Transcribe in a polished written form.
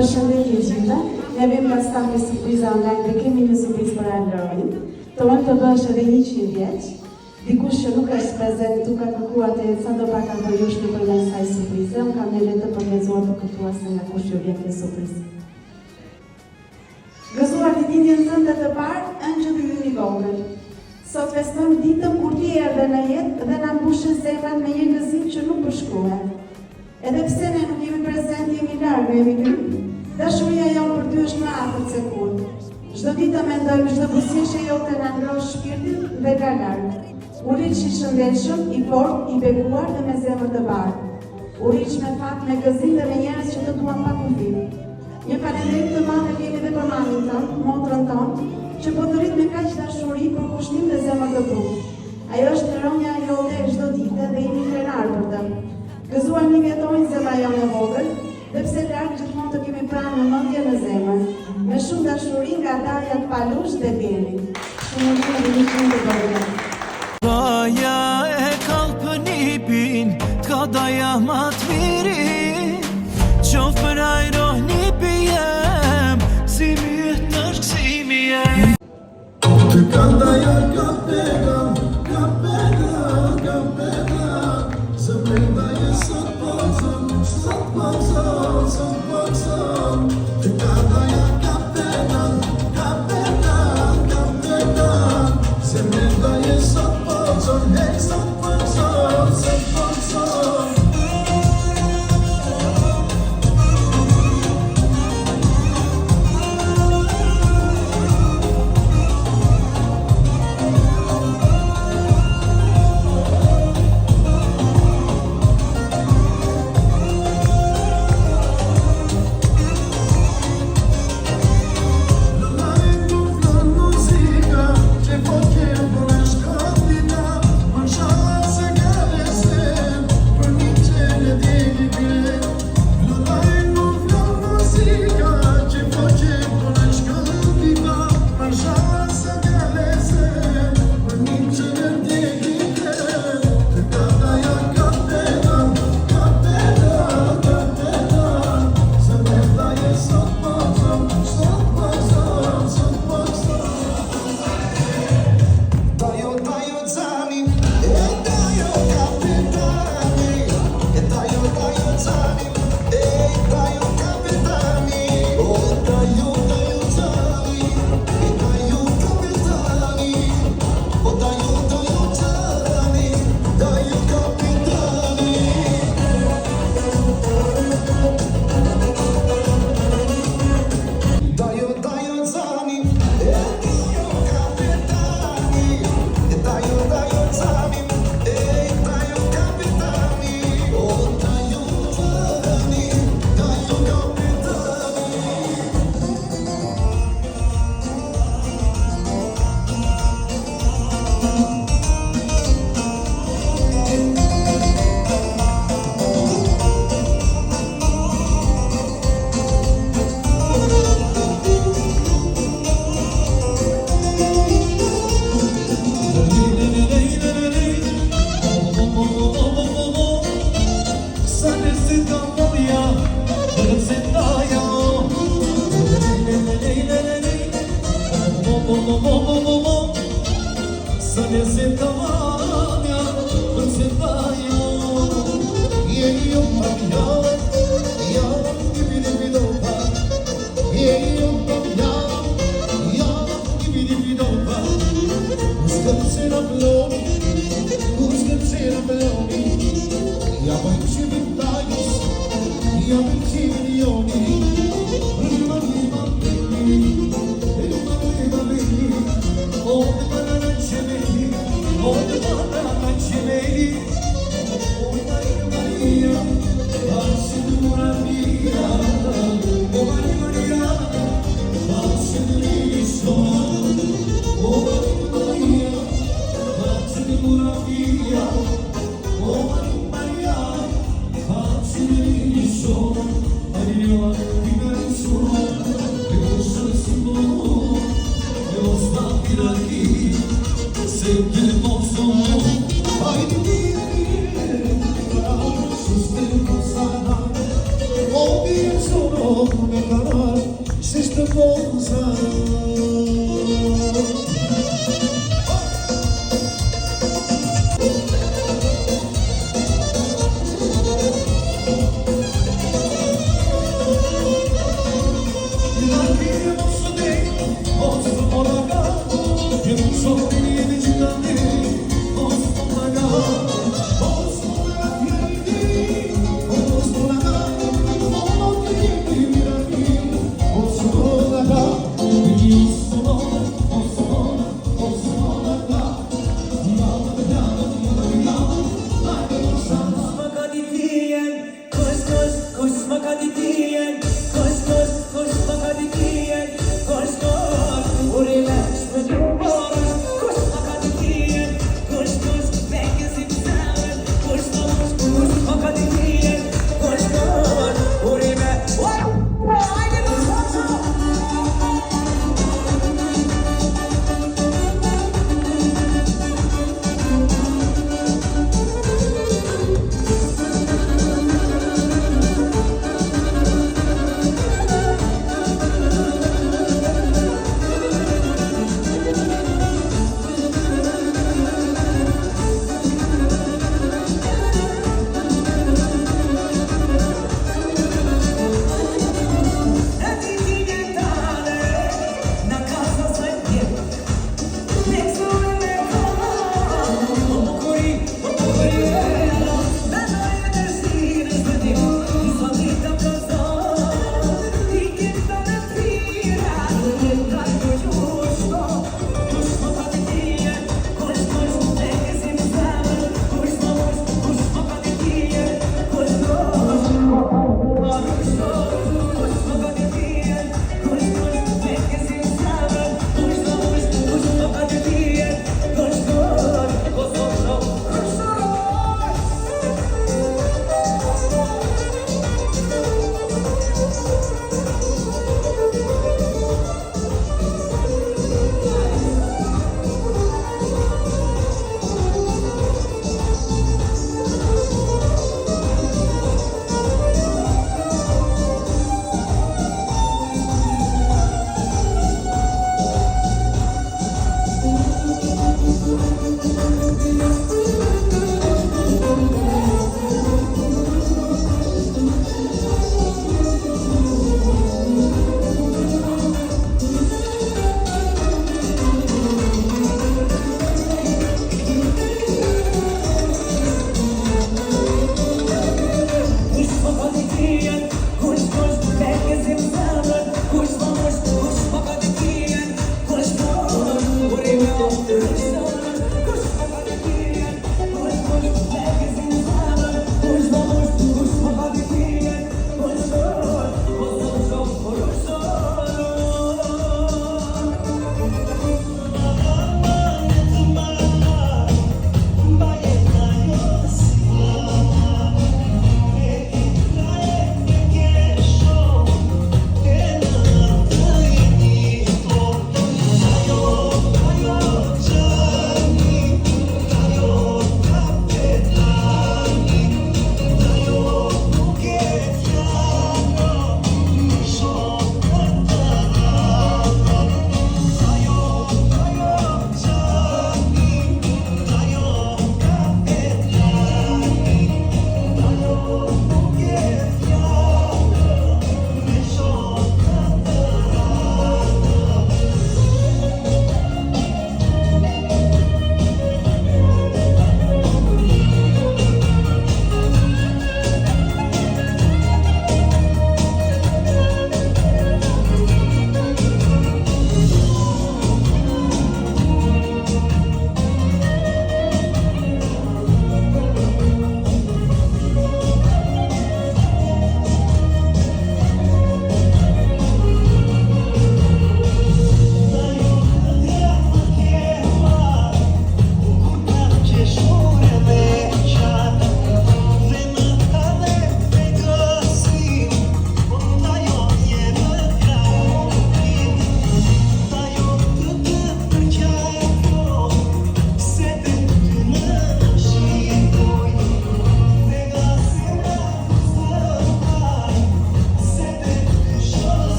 Përshëndetje gjithëve, ne vim nga stafi surpriza online dhe kemi një surprizë për Alroin. Tonë të bësh edhe 100 vjeç. Dikush që nuk është prezent tu ka kërkuar të sa do pak apo jush në përmes saj surprize, unë kam nevojë të përgjigjur për këtuese nga kush që vjen këtë surprizë. Gëzuar ditëlindjen tënde të parë, ëngjëlli ynë i vogël. Sot festojmë ditën kur ti erdhe në jetë dhe na mbushin zemrat me një gëzim që nuk përshkruhet. Edhe pse ne nuk jemi prezent, jemi larg, jemi lyp. Dashuria jonë për ty është më afër se kur. Çdo ditë të mendojmë çdo buzëqeshje jote na ndrosh shpirtin dhe nga larg. Uriç i shëndetshëm, i fortë, i beguar dhe me zemër të bardhë. Uriç me fat, me gëzim dhe me njerëz që të duan pa kufij. Një falënderim të madh kemi edhe për mamin tënd, motrën tonë, që po të rrit me kaq dashuri për kushtim dhe zemër të bukur. Ajo është ronja jote çdo ditë dhe jemi krenar për të. Gëzuar një vjetojnë zemra jonë e vogël, dhe pse larg gjithmonë të kemi pranë në mendje në zemër, me shumë dashuri nga Darja Palush dhe Beri. Shumë të vogël. Daja e kalpënipin, ka daja ma të miri, qof për ajro një pijem, si mytë në shkësimi jem. Të ka daja ka pegan, zemrenda je sot pozon, të ka daja ka pegan, zemrenda je sot pozon, hej sot pozon. Oh, më ka diti